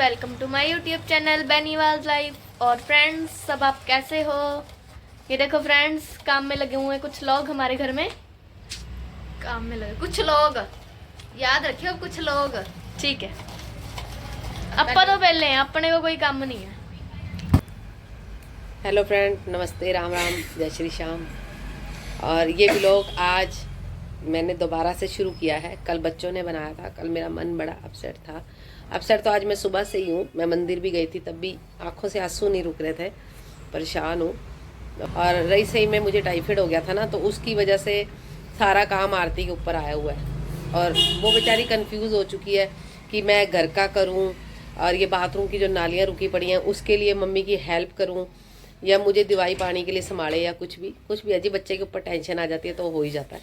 Welcome to my YouTube channel Beniwal life. और friends, सब आप कैसे हो? ये देखो फ्रेंड्स, काम में लगे हुए हैं कुछ लोग हमारे घर में। काम में लगे कुछ लोग, याद रखियो कुछ लोग, ठीक है। अपन तो पहले हैं, अपने को कोई काम नहीं है। हेलो फ्रेंड, नमस्ते, राम राम, जय श्री श्याम। और ये व्लॉग आज मैंने दोबारा से शुरू किया है। कल बच्चों ने बनाया था। कल मेरा मन बड़ा अपसेट था। अपसेट तो आज मैं सुबह से ही हूँ। मैं मंदिर भी गई थी, तब भी आंखों से आंसू नहीं रुक रहे थे। परेशान हूँ। और रही सही में मुझे टाइफाइड हो गया था ना, तो उसकी वजह से सारा काम आरती के ऊपर आया हुआ है। और वो बेचारी कंफ्यूज हो चुकी है कि मैं घर का करूँ और ये बाथरूम की जो नालियाँ रुकी पड़ी हैं उसके लिए मम्मी की हेल्प करूँ, या मुझे दवाई पानी के लिए संभाले, या कुछ भी अजी बच्चे के ऊपर टेंशन आ जाती है तो हो ही जाता है।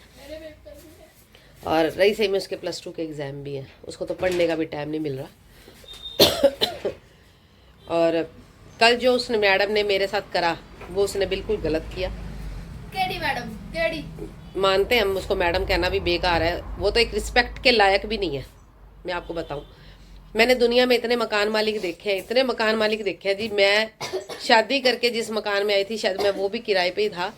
और रही सही में उसके +2 के एग्ज़ाम भी हैं, उसको तो पढ़ने का भी टाइम नहीं मिल रहा। और कल जो उसने मैडम ने मेरे साथ करा वो उसने बिल्कुल गलत किया। केडी मैडम, केडी मानते हैं हम उसको, मैडम कहना भी बेकार है। वो तो एक रिस्पेक्ट के लायक भी नहीं है। मैं आपको बताऊं, मैंने दुनिया में इतने मकान मालिक देखे हैं, इतने मकान मालिक देखे हैं जी। मैं शादी करके जिस मकान में आई थी, शायद मैं वो भी किराए पे ही था।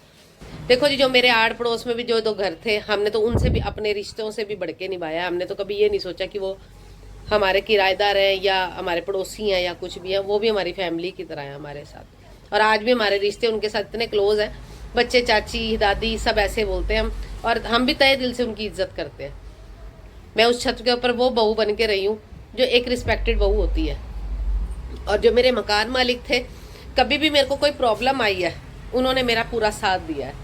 देखो जी, जो मेरे आड़ पड़ोस में भी जो 2 घर थे, हमने तो उनसे भी अपने रिश्तों से भी बढ़ के निभाया। हमने तो कभी ये नहीं सोचा कि वो हमारे किराएदार हैं या हमारे पड़ोसी हैं या कुछ भी हैं। वो भी हमारी फैमिली की तरह है हमारे साथ। और आज भी हमारे रिश्ते उनके साथ इतने क्लोज हैं। बच्चे चाची दादी सब ऐसे बोलते हैं हम, और हम भी तहे दिल से उनकी इज्जत करते हैं। मैं उस छत के ऊपर वो बहू बन के रही हूँ जो एक रिस्पेक्टेड बहू होती है। और जो मेरे मकान मालिक थे, कभी भी मेरे को कोई प्रॉब्लम आई है उन्होंने मेरा पूरा साथ दिया है।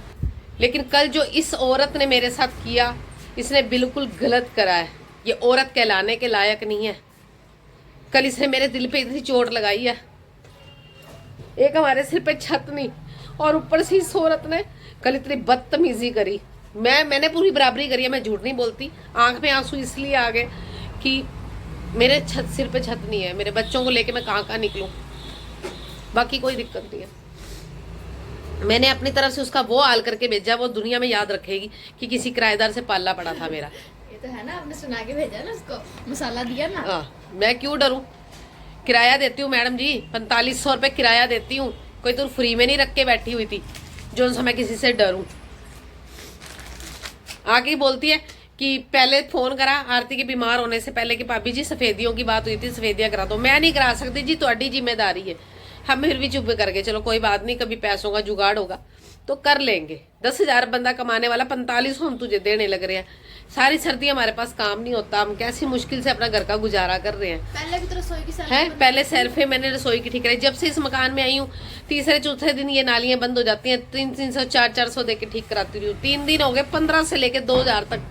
लेकिन कल जो इस औरत ने मेरे साथ किया, इसने बिल्कुल गलत करा है। ये औरत कहलाने के लायक नहीं है। कल इसने मेरे दिल पे इतनी चोट लगाई है, एक हमारे सिर पे छत नहीं, और ऊपर से इस औरत ने कल इतनी बदतमीजी करी। मैंने पूरी बराबरी करी है, मैं झूठ नहीं बोलती। आंख में आंसू इसलिए आ गए कि मेरे सिर पे छत नहीं है। मेरे बच्चों को लेके मैं कहाँ निकलूं। बाकी कोई दिक्कत नहीं है। मैंने अपनी तरफ से उसका वो हाल करके भेजा, वो दुनिया में याद रखेगी कि किसी किराएदार से पाला पड़ा था मेरा। ये तो है ना, आपने सुना के भेजा ना, उसको मसाला दिया ना। मैं क्यों डरूं? किराया देती हूँ मैडम जी, 4500 रुपये किराया देती हूँ। कोई तो फ्री में नहीं रख के बैठी हुई थी जो मैं किसी से डरूं। आगे बोलती है कि पहले फोन करा आरती के बीमार होने से पहले कि भाभी जी सफेदियों की बात हुई थी, सफेदियां करा दो। मैं नहीं करा सकती जी, तुम्हारी जिम्मेदारी है। हम फिर भी चुप करके चलो कोई बात नहीं, कभी पैसों का जुगाड़ होगा तो कर लेंगे। 10,000 बंदा कमाने वाला 4500 हम तुझे देने लग रहे हैं। सारी सर्दी हमारे पास काम नहीं होता, हम कैसी मुश्किल से अपना घर का गुजारा कर रहे हैं। पहले भी तो रसोई की है, पहले सेल्फे मैंने रसोई की ठीक कराई। जब से इस मकान में आई हूँ, तीसरे चौथे दिन ये नालियां बंद हो जाती हैं। 300 400 दे के ठीक कराती रही हूँ। 3 दिन हो गए, 15 से लेके 2000 तक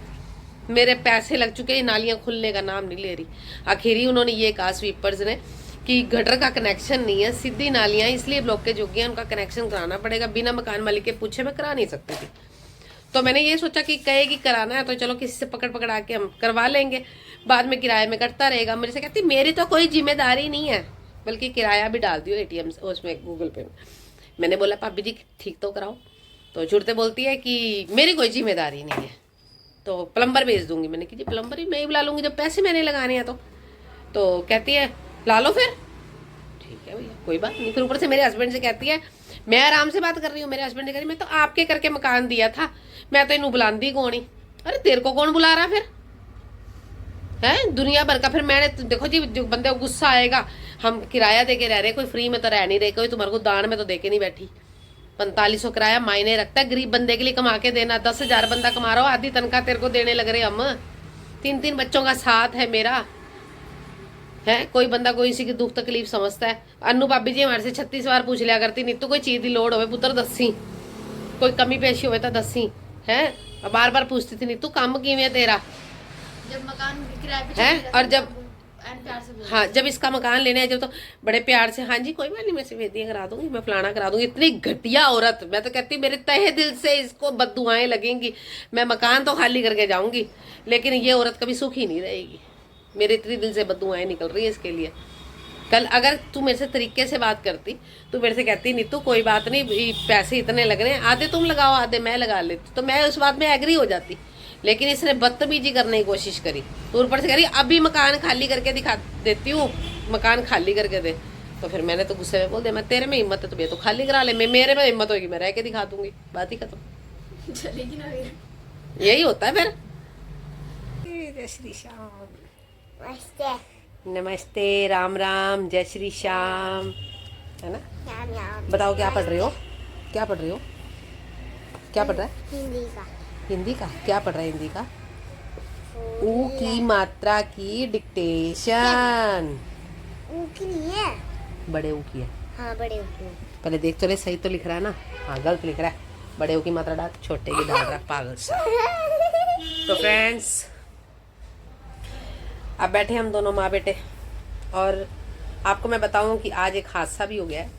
मेरे पैसे लग चुके हैं। नालियां खुलने का नाम नहीं ले रही। आखिर ही उन्होंने ये कहा स्वीपर्स ने कि गटर का कनेक्शन नहीं है, सीधी नालियां, इसलिए ब्लॉकेज हो गई है, उनका कनेक्शन कराना पड़ेगा। बिना मकान मालिक के पूछे मैं करा नहीं सकती थी। तो मैंने ये सोचा कि कहेगी कराना है तो चलो किसी से पकड़ के हम करवा लेंगे, बाद में किराए में कटता रहेगा। मेरे से कहती मेरी तो कोई जिम्मेदारी नहीं है, बल्कि किराया भी डाल दियो ATM से, उसमें गूगल पे में। मैंने बोला भाभी जी ठीक तो कराओ, तो छुड़ते बोलती है कि मेरी कोई जिम्मेदारी नहीं है, तो प्लम्बर भेज दूंगी। मैंने कहा जी प्लम्बर ही मैं ही बुला लूंगी जब पैसे मैंने लगाने हैं तो कहती है ला लो फिर। ठीक है भैया, कोई बात नहीं। फिर ऊपर से मेरे हस्बैंड से कहती है, मैं आराम से बात कर रही हूँ, मेरे हस्बैंड ने कह रही मैं तो आपके करके मकान दिया था, मैं तो इन्हू बुलाती कौन ही। अरे तेरे को कौन बुला रहा फिर है? दुनिया भर का। फिर मैंने देखो जी, जो बंदे को गुस्सा आएगा, हम किराया दे के रह रहे, कोई फ्री में तो रह नहीं रहे, कोई तुम्हारे को दान में तो दे के नहीं बैठी। 4500 किराया मायने रखता है गरीब बंदे के लिए कमा के देना। 10,000 बंदा कमा रहा हो, आधी तनख्वाह तेरे को देने लग रहे हम। 3 बच्चों का साथ है मेरा, है कोई बंदा कोई सी की दुख तकलीफ समझता है। अन्नू भाभी जी हमारे से 36 बार पूछ लिया करती, नहीं तो कोई चीज की लोड़ होवे पुत्र दसी, कोई कमी पेशी होवे तो दसी है। बार बार पूछती थी, नहीं तू काम किवें तेरा, जब मकान किराए पे है। और जब प्यार से हाँ, जब इसका मकान लेने आए जब, तो बड़े प्यार से हाँ जी कोई बात नहीं, मैं सफेदियां करा दूंगी, मैं फलाना करा दूंगी। इतनी घटिया औरत। मैं तो कहती मेरे तहे दिल से इसको बददुआएं लगेंगी। मैं मकान तो खाली करके जाऊंगी, लेकिन ये औरत कभी सुखी नहीं रहेगी। मेरे इतनी दिल से बददुआएं निकल रही है इसके लिए। कल अगर तू मेरे से तरीके से बात करती, तू मेरे से कहती नहीं तू कोई बात नहीं, पैसे इतने लग रहे हैं, आधे तुम लगाओ आधे मैं लगा लेती, तो मैं उस बात में एग्री हो जाती। लेकिन इसने बदतमीजी करने की कोशिश करी, तो ऊपर से कह रही अभी मकान खाली करके दिखा देती हूँ, मकान खाली करके दे। तो फिर मैंने तो गुस्से में बोल दिया, मैं तेरे में हिम्मत है तो भैया तो खाली करा ले, मेरे में हिम्मत होगी मैं रह के दिखा दूंगी, बात ही खत्म। चलेगी ना फिर, यही होता है फिर। जय श्री श्याम, नमस्ते, राम राम, जय श्री श्याम, है ना। बताओ क्या पढ़ रहे हो, क्या पढ़ रहे हो, क्या पढ़ रहा है? हिंदी का। हिंदी का क्या पढ़ रहा है? हिंदी का ऊ की मात्रा की डिक्टेशन। ऊ की नहीं है, बड़े ऊ की है। हाँ बड़े ऊ की। पहले देख तो ले, सही तो लिख रहा है ना? हाँ गलत लिख रहा है, बड़े ऊ की मात्रा डाल, छोटे की डाल रहा, पागल सा। तो फ्रेंड्स अब बैठे हम दोनों माँ बेटे, और आपको मैं बताऊं कि आज एक हादसा भी हो गया है।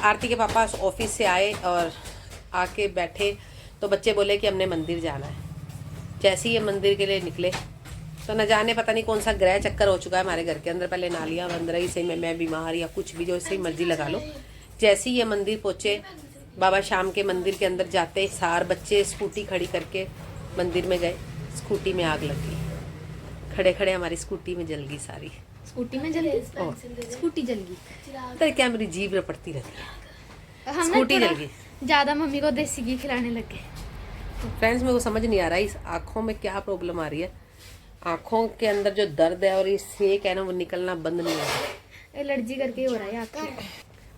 आरती के पापा ऑफिस से आए और आके बैठे तो बच्चे बोले कि हमने मंदिर जाना है। जैसे ही ये मंदिर के लिए निकले तो न जाने पता नहीं कौन सा ग्रह चक्कर हो चुका है हमारे घर के अंदर, पहले नालियाँ बंद रही से मैं बीमार या कुछ भी, जो इसे मर्जी लगा लो। जैसे ही ये मंदिर पहुँचे, बाबा शाम के मंदिर के अंदर जाते सार बच्चे स्कूटी खड़ी करके मंदिर में गए, स्कूटी में आग लग गई। खड़े खड़े हमारी स्कूटी में जल गई सारी। स्कूटी में जल गई, स्कूटी जल गई। तो क्या मेरी जीभ रपटती रहती है, हम स्कूटी जल गई। ज्यादा मम्मी को देसी घी खिलाने लग गए। फ्रेंड्स मेरे को समझ नहीं आ रहा है इस आँखों में क्या प्रॉब्लम आ रही है। आँखों के अंदर जो दर्द है और ये सेक है ना, वो निकलना बंद नहीं हो रहा। एलर्जी करके हो रहा है आँखें।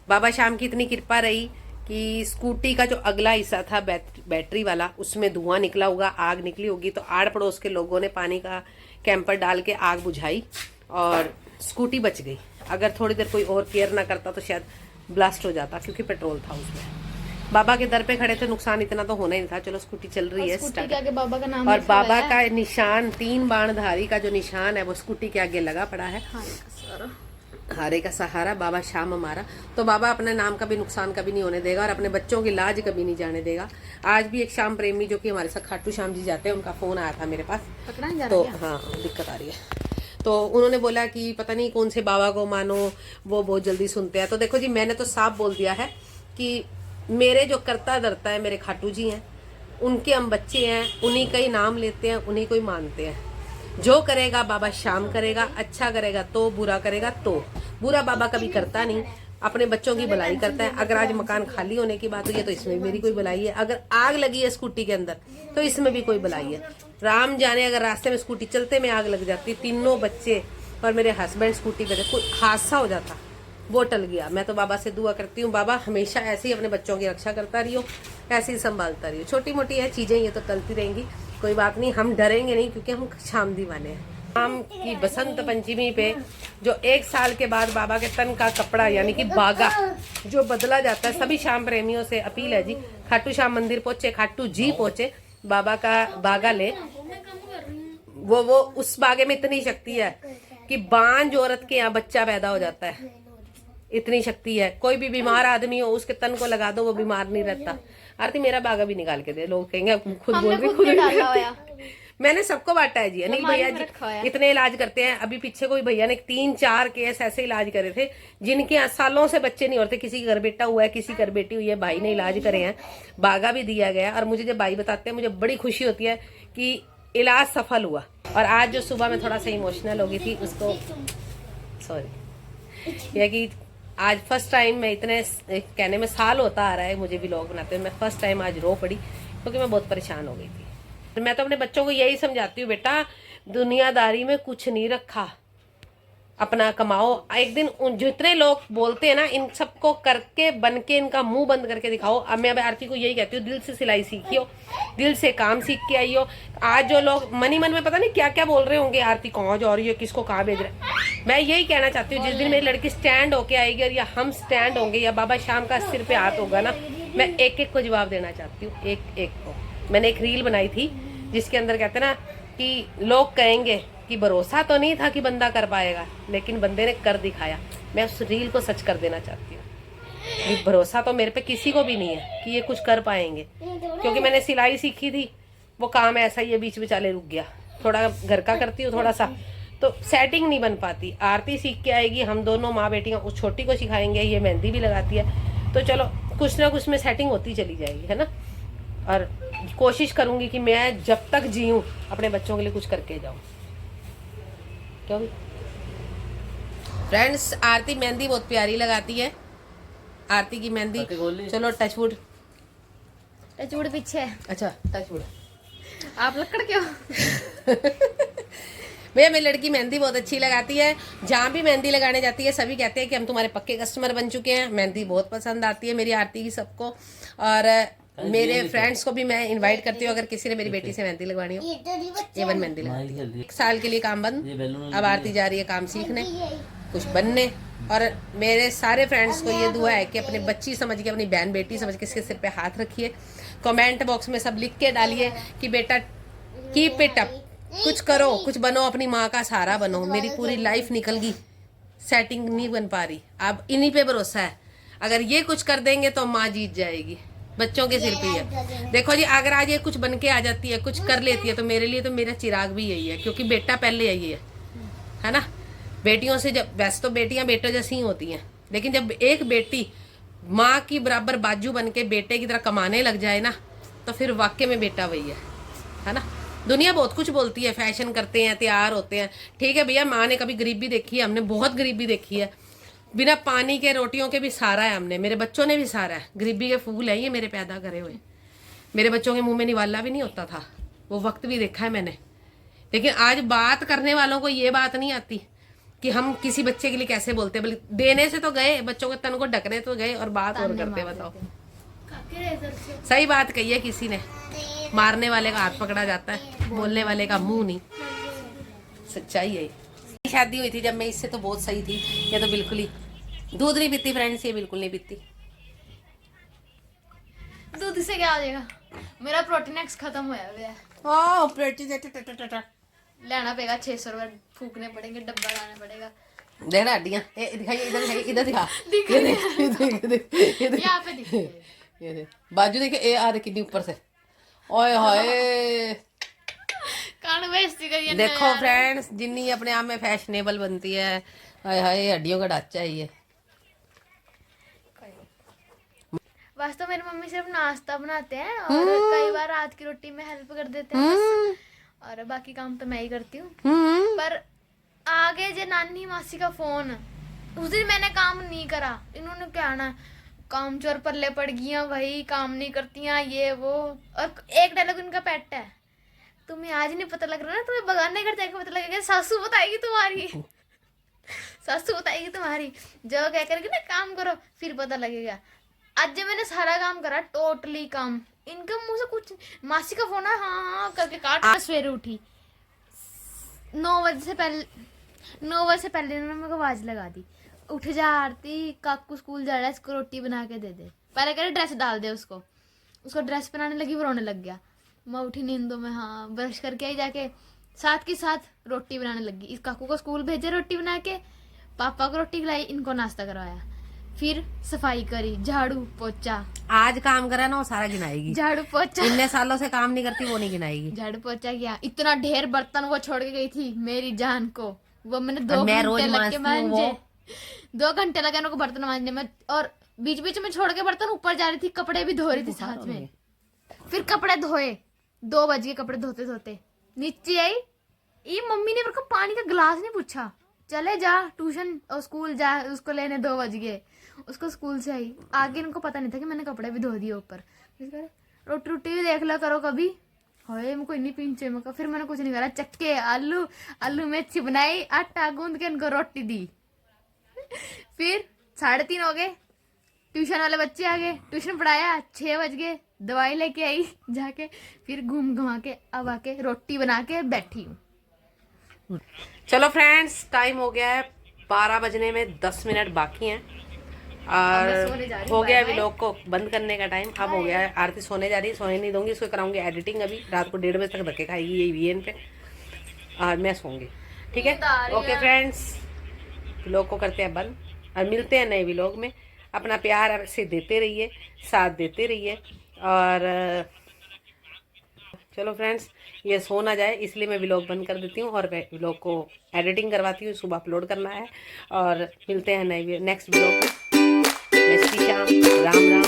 बाबा शाम की इतनी कृपा रही कि स्कूटी का जो अगला हिस्सा था बैटरी वाला, उसमें धुआं निकला होगा, आग निकली होगी, तो आड़ पड़ोस के लोगों ने पानी का कैंपर डाल के आग बुझाई और स्कूटी बच गई। अगर थोड़ी देर कोई और केयर ना करता तो शायद ब्लास्ट हो जाता, क्योंकि पेट्रोल था उसमें। बाबा के दर पे खड़े थे, नुकसान इतना तो होना ही नहीं था। चलो स्कूटी चल रही है, स्कूटी के आगे बाबा का नाम और लिखा हुआ बाबा है। का निशान, 3 बाणधारी का जो निशान है वो स्कूटी के आगे लगा पड़ा है। हारे का सहारा बाबा शाम हमारा। तो बाबा अपने नाम का भी नुकसान कभी नहीं होने देगा और अपने बच्चों की लाज कभी नहीं जाने देगा। आज भी एक शाम प्रेमी जो कि हमारे साथ खाटू श्याम जी जाते हैं, उनका फोन आया था मेरे पास। तो हाँ दिक्कत आ रही है। तो उन्होंने बोला कि पता नहीं कौन से बाबा को मानो, वो बहुत जल्दी सुनते हैं। तो देखो जी, मैंने तो साफ बोल दिया है कि मेरे जो करता धरता है मेरे खाटू जी हैं, उनके हम बच्चे हैं, उन्हीं का ही नाम लेते हैं, उन्हीं को ही मानते हैं। जो करेगा बाबा शाम करेगा, अच्छा करेगा तो, बुरा करेगा तो। बुरा बाबा कभी करता नहीं, अपने बच्चों की भलाई करता है। अगर आज मकान खाली होने की बात हुई है तो इसमें भी मेरी कोई भलाई है। अगर आग लगी है स्कूटी के अंदर तो इसमें भी कोई भलाई है। राम जाने अगर रास्ते में स्कूटी चलते में आग लग जाती, तीनों बच्चे और मेरे हस्बैंड स्कूटी पे थे, कोई हादसा हो जाता, वो टल गया। मैं तो बाबा से दुआ करती हूँ, बाबा हमेशा ऐसे ही अपने बच्चों की रक्षा करता रहियो, ऐसे ही संभालता रहियो। छोटी मोटी है चीजें, ये तो टलती रहेंगी, कोई बात नहीं, हम डरेंगे नहीं क्योंकि हम शाम दीवाने हैं। शाम की बसंत पंचमी पे जो 1 साल के बाद बाबा के तन का कपड़ा यानी कि बागा जो बदला जाता है, सभी शाम प्रेमियों से अपील है जी, खाटू श्याम मंदिर पहुंचे, खाटू जी पहुंचे, बाबा का बागा ले। वो उस बागे में इतनी शक्ति है कि बांझ औरत के यहाँ बच्चा पैदा हो जाता है, इतनी शक्ति है। कोई भी बीमार आदमी हो उसके तन को लगा दो, वो बीमार नहीं रहता। आरती मेरा बागा भी निकाल के दे, लोग कहेंगे खुद बोल रही, खुद डाला हुआ। मैंने सबको बांटा है जी। अनिल भैया जी इतने इलाज करते हैं। अभी पीछे कोई भैया ने 3-4 केस ऐसे इलाज करे थे जिनके सालों से बच्चे नहीं होते, किसी घर बेटा हुआ है, किसी घर बेटी हुई है, भाई ने इलाज करे हैं, बागा भी दिया गया। और मुझे जब भाई बताते हैं मुझे बड़ी खुशी होती है कि इलाज सफल हुआ। और आज जो सुबह में थोड़ा सा इमोशनल हो गई थी, उसको सॉरी, यह कि आज फर्स्ट टाइम मैं इतने कहने में साल होता आ रहा है मुझे व्लॉग बनाते हुए, मैं फर्स्ट टाइम आज रो पड़ी क्योंकि मैं बहुत परेशान हो गई थी। तो मैं तो अपने बच्चों को यही समझाती हूँ, बेटा दुनियादारी में कुछ नहीं रखा, अपना कमाओ। एक दिन जितने लोग बोलते हैं ना, इन सबको करके बन के इनका मुंह बंद करके दिखाओ। अब मैं आरती को यही कहती हूँ, दिल से सिलाई सीखियो, दिल से काम सीख के आइयो। आज जो लोग मन ही मन में पता नहीं क्या क्या बोल रहे होंगे, आरती कहाँ जा रही है, किसको कहाँ भेज रहे, मैं यही कहना चाहती हूँ, जिस दिन मेरी लड़की स्टैंड होके आएगी और या हम स्टैंड होंगे या बाबा शाम का सिर पे हाथ होगा ना, मैं एक एक को जवाब देना चाहती हूँ, एक एक को। मैंने एक रील बनाई थी जिसके अंदर कहते ना कि लोग कहेंगे कि भरोसा तो नहीं था कि बंदा कर पाएगा, लेकिन बंदे ने कर दिखाया। मैं उस रील को सच कर देना चाहती हूँ कि भरोसा तो मेरे पे किसी को भी नहीं है कि ये कुछ कर पाएंगे, क्योंकि मैंने सिलाई सीखी थी, वो काम ऐसा ही है, बीच बिचाले रुक गया। थोड़ा घर का करती हूँ थोड़ा सा, तो सेटिंग नहीं बन पाती। आरती सीख के आएगी, हम दोनों माँ बेटियाँ उस छोटी को सिखाएंगे, ये मेहंदी भी लगाती है, तो चलो कुछ ना कुछ में सेटिंग होती चली जाएगी, है ना। और कोशिश करूंगी कि मैं जब तक जीऊँ अपने बच्चों के लिए कुछ करके जाऊँ। क्यों फ्रेंड्स, आरती मेहंदी बहुत प्यारी लगाती है। आरती की मेहंदी, चलो टचवुड। टचवुड पीछे है। अच्छा टचवुड। आप लकड़ के हो। भैया मेरी लड़की मेहंदी बहुत अच्छी लगाती है। जहाँ भी मेहंदी लगाने जाती है सभी कहते हैं कि हम तुम्हारे पक्के कस्टमर बन चुके हैं। मेहंदी बहुत पसंद आती है मेरी आरती की सबको, और मेरे फ्रेंड्स को भी मैं इनवाइट करती हूँ अगर किसी ने मेरी बेटी से मेहंदी लगवानी हो। एवन मेहंदी लगाती है। 1 साल के लिए काम बंद, अब आरती जा रही है काम सीखने, कुछ बनने। और मेरे सारे फ्रेंड्स को ये दुआ है कि अपनी बच्ची समझ के, अपनी बहन बेटी समझ के इसके सिर पे हाथ रखिए। कमेंट बॉक्स में सब लिख के डालिए कि बेटा कीप इट अप, कुछ करो, कुछ बनो, अपनी माँ का सहारा बनो। मेरी पूरी लाइफ निकल गई, सेटिंग नहीं बन पा रही, अब इन्हीं पे भरोसा है। अगर ये कुछ कर देंगे तो माँ जीत जाएगी, बच्चों के सिर पे ही है। देखो जी, अगर आज ये कुछ बन के आ जाती है, कुछ कर लेती है, तो मेरे लिए तो मेरा चिराग भी यही है, क्योंकि बेटा पहले यही है ना। बेटियों से जब, वैसे तो बेटियां बेटों जैसी ही होती हैं, लेकिन जब एक बेटी माँ की बराबर बाजू बन के बेटे की तरह कमाने लग जाए ना, तो फिर वाकई में बेटा वही है ना। दुनिया बहुत कुछ बोलती है, फैशन करते हैं, तैयार होते हैं, ठीक है भैया। माँ ने कभी गरीबी देखी है, हमने बहुत गरीबी देखी है। बिना पानी के रोटियों के भी सहारा है हमने, मेरे बच्चों ने भी सहारा है। गरीबी के फूल है ये मेरे पैदा करे हुए। मेरे बच्चों के मुंह में निवाला भी नहीं होता था, वो वक्त भी देखा है मैंने। लेकिन आज बात करने वालों को ये बात नहीं आती कि हम किसी बच्चे के लिए कैसे बोलते हैं। बल्कि देने से तो गए, बच्चों के तन को ढकने तो गए, और बात और करते। बताओ, सही बात कही है किसी ने, मारने वाले का हाथ पकड़ा जाता है, बोलने वाले का मुंह नहीं। सच्चाई है। शादी हुई थी जब मैं इससे तो बहुत सही थी, ये तो बिल्कुल ही दूध नहीं पीती फ्रेंड्स, ये बिल्कुल नहीं पीती। दूध से क्या हो जाएगा, मेरा प्रोटीन एक्स खत्म होया हुआ है। ओह प्रोटीन लेना पड़ेगा, 600 रुपए फूकने पड़ेंगे, डब्बा लाना पड़ेगा। देखना हड्डियां, दिखाइए इधर, दिखाइए इधर, दिखा यहाँ पे दिख ये देख बाजू, देखे ए आ रही कितनी ऊपर से। ओए हाय, कान बेइज्जती करिए। देखो फ्रेंड्स, जिन्नी अपने आप में फैशनेबल बनती है, हाय हाय हड्डियों का ढांचा है ये। वास्तव मेरी मम्मी सिर्फ नाश्ता बनाते हैं और कई बार रात की रोटी में हेल्प कर देते हैं बस, और बाकी काम तो मैं ही करती हूँ। पर आगे जे नानी मासी का फोन, उस दिन मैंने काम नहीं करा, इन्होंने क्या ना काम चोर पल्ले पड़ गई भाई, काम नहीं करती हैं ये वो। और एक डायलॉग इनका पेट है, तुम्हें आज नहीं पता लग रहा ना, तुम्हें बगाने कर जाके पता लगेगा, सासू बताएगी तुम्हारी। सासू बताएगी तुम्हारी, जो क्या करेगी ना काम करो फिर पता लगेगा। आज जब मैंने सारा काम करा, टोटली काम, इनके मुंह से कुछ, मासी का फोन है हाँ करके काट। सवेरे उठी 9 बजे से पहले इन्होंने मेरे को आवाज लगा दी, उठ जा आरती, काकू स्कूल जा रहा है, इसको रोटी बना के दे दे। पहले कह रहे ड्रेस डाल दे उसको ड्रेस पहनाने लगी, वो रोने लग गया। मैं उठी नींदों में, हाँ ब्रश करके आई जाके, साथ के साथ रोटी बनाने लगी। इस काकू को स्कूल भेजे रोटी बना के, पापा को रोटी खिलाई, इनको नाश्ता करवाया, फिर सफाई करी, झाड़ू पोछा। आज काम करा ना वो सारा गिनाएगी, झाड़ू पोछा। इतने सालों से काम नहीं करती, वो नहीं गिनाएगी। झाड़ू पोछा किया, इतना ढेर बर्तन वो छोड़ के गई थी मेरी जान को, वो मैंने 2 मैं रोज घंटे लग के मांजे, 2 घंटे लगे उनको बर्तन मांजने में। और बीच बीच में छोड़ के बर्तन ऊपर जा रही थी, कपड़े भी धो रही थी साथ में। फिर कपड़े धोए, 2 बज गए कपड़े धोते धोते। नीचे आई, ये मम्मी ने मेरे को पानी का गिलास नहीं पूछा, चले जा ट्यूशन और स्कूल जा, उसको लेने 2 बज गए। उसको स्कूल से आई, आगे इनको पता नहीं था कि मैंने कपड़े भी धो दिए ऊपर। रोटी रोटी भी देख लो करो कभी, होए मुझको इन्नी पीछे मका। फिर मैंने कुछ नहीं करा, चक्के आलू मिर्ची बनाई, आटा गूंद के इनको रोटी दी। फिर 3:30 हो गए, ट्यूशन वाले बच्चे आ गए, ट्यूशन पढ़ाया, 6 बज गए, दवाई लेके आई जाके, फिर घूम घुमा के अब आके रोटी बना के बैठी हूँ। चलो फ्रेंड्स, टाइम हो गया है 12 बजने में 10 मिनट बाकी हैं, और हो गया व्लॉग को बंद करने का टाइम। अब हो गया है, आरती सोने जा रही है, सोने नहीं दूंगी, इसको कराऊंगी एडिटिंग। अभी रात को 1:30 बजे तक धक्के खाएगी ये वीएन पे, और मैं सोऊंगी। ठीक है, ओके फ्रेंड्स, व्लॉग को करते हैं बंद और मिलते हैं नए व्लॉग में। अपना प्यार ऐसे देते रहिए, साथ देते रहिए। और चलो फ्रेंड्स, ये सो ना जाए इसलिए मैं व्लॉग बंद कर देती हूँ और व्लॉग को एडिटिंग करवाती हूँ, सुबह अपलोड करना है। और मिलते हैं नए नेक्स्ट व्लॉग में। राम राम।